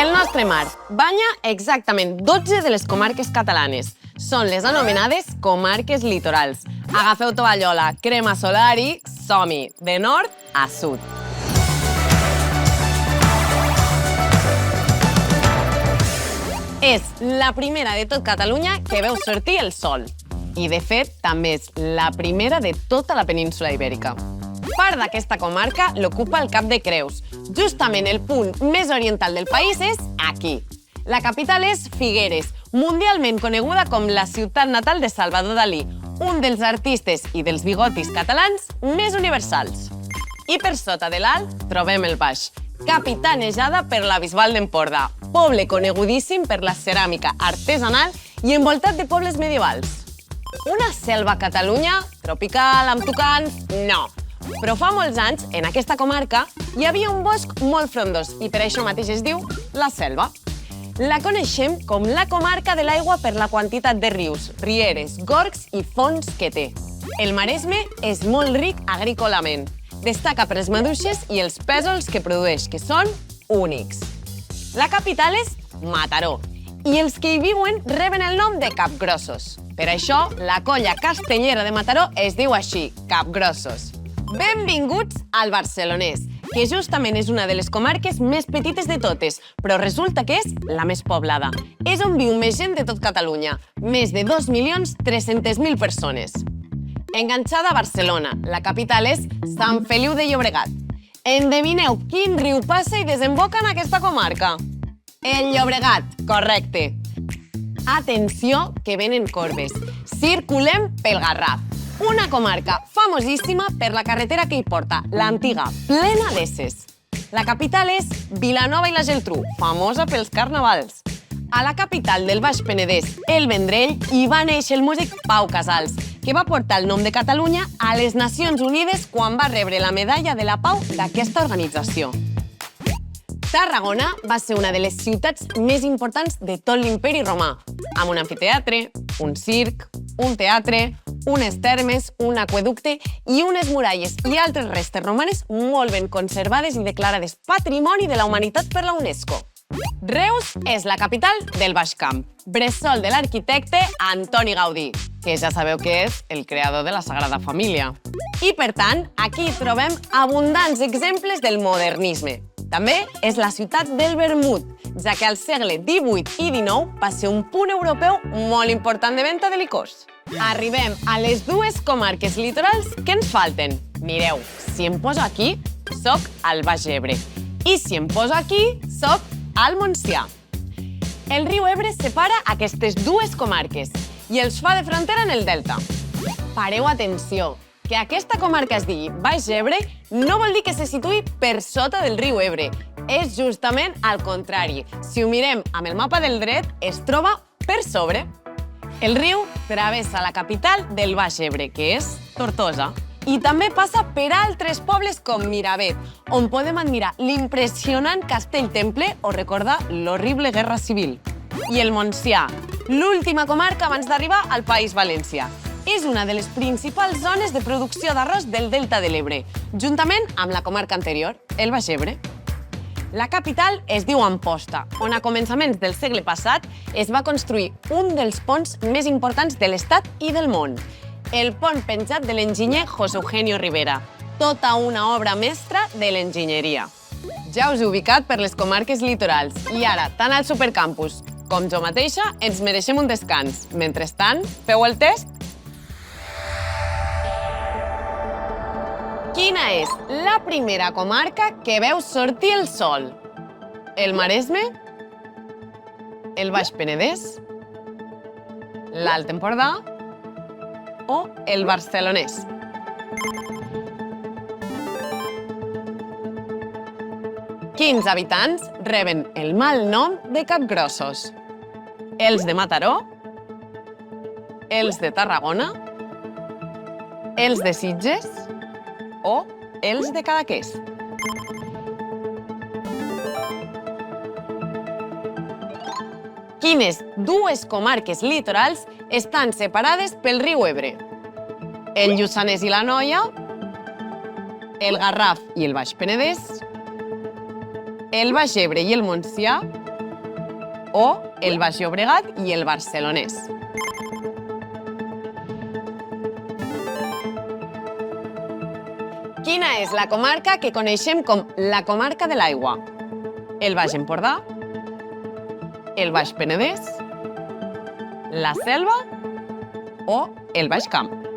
El nostre mar banya exactament 12 de les comarques catalanes. Són les anomenades comarques litorals. Agafeu tovallola, crema solar i som-hi, de nord a sud. És la primera de tot Catalunya que veu sortir el sol. I, de fet, també és la primera de tota la península ibèrica. Part d'aquesta comarca l'ocupa el Cap de Creus. Justament el punt més oriental del país és aquí. La capital és Figueres, mundialment coneguda com la ciutat natal de Salvador Dalí, un dels artistes i dels bigotis catalans més universals. I per sota de l'alt trobem el Baix, capitanejada per la Bisbal d'Empordà, poble conegudíssim per la ceràmica artesanal i envoltat de pobles medievals. Una selva a Catalunya? Tropical, amb tucans? No. Però fa molts anys, en aquesta comarca, hi havia un bosc molt frondós i per això mateix es diu la selva. La coneixem com la comarca de l'aigua per la quantitat de rius, rieres, gorgs i fonts que té. El Maresme és molt ric agrícolament. Destaca per les maduixes i els pèsols que produeix, que són únics. La capital és Mataró i els que hi viuen reben el nom de capgrossos. Per això, la colla castellera de Mataró es diu així, capgrossos. Benvinguts al Barcelonès, que justament és una de les comarques més petites de totes, però resulta que és la més poblada. És on viu més gent de tot Catalunya, més de 2.300.000 persones. Enganxada a Barcelona, la capital és Sant Feliu de Llobregat. Endevineu quin riu passa i desemboca en aquesta comarca? El Llobregat, correcte. Atenció, que venen corbes. Circulem pel Garraf, una comarca famosíssima per la carretera que hi porta, l'antiga, plena d'esses. La capital és Vilanova i la Geltrú, famosa pels carnavals. A la capital del Baix Penedès, el Vendrell, hi va néixer el músic Pau Casals, que va portar el nom de Catalunya a les Nacions Unides quan va rebre la medalla de la Pau d'aquesta organització. Tarragona va ser una de les ciutats més importants de tot l'imperi romà, amb un amfiteatre, un circ, un teatre, unes termes, un aqüeducte i unes muralles i altres restes romanes molt ben conservades i declarades Patrimoni de la Humanitat per la UNESCO. Reus és la capital del Baix Camp, bressol de l'arquitecte Antoni Gaudí, que ja sabeu que és el creador de la Sagrada Família. I, per tant, aquí trobem abundants exemples del modernisme. També és la ciutat del vermut, ja que al segle XVIII i XIX va ser un punt europeu molt important de venda de licors. Arribem a les dues comarques litorals que ens falten. Mireu, si em poso aquí, soc al Baix Ebre. I si em poso aquí, soc al Montsià. El riu Ebre separa aquestes dues comarques i els fa de frontera en el delta. Pareu atenció, que aquesta comarca es digui Baix Ebre no vol dir que se situï per sota del riu Ebre. És justament al contrari. Si ho mirem amb el mapa del dret, es troba per sobre. El riu travessa la capital del Baix Ebre, que és Tortosa. I també passa per altres pobles com Miravet, on podem admirar l'impressionant castell-temple o recordar l'horrible guerra civil. I el Montsià, l'última comarca abans d'arribar al País Valencià. És una de les principals zones de producció d'arròs del Delta de l'Ebre, juntament amb la comarca anterior, el Baix Ebre. La capital es diu Amposta, on a començaments del segle passat es va construir un dels ponts més importants de l'Estat i del món, el pont penjat de l'enginyer José Eugenio Rivera, tota una obra mestra de l'enginyeria. Ja us he ubicat per les comarques litorals i ara, tant al Supercampus com jo mateixa, ens mereixem un descans. Mentrestant, feu el test? Quina és la primera comarca que veu sortir el sol? El Maresme? El Baix Penedès? L'Alt Empordà? O el Barcelonès? Quins habitants reben el mal nom de capgrossos? Els de Mataró? Els de Tarragona? Els de Sitges? O els de Cadaqués? Quines dues comarques litorals estan separades pel riu Ebre? El Lluçanès i l'Anoia, el Garraf i el Baix Penedès, el Baix Ebre i el Montsià o el Baix Llobregat i el Barcelonès? Quina és la comarca que coneixem com la comarca de l'aigua? El Baix Empordà, el Baix Penedès, la Selva o el Baix Camp?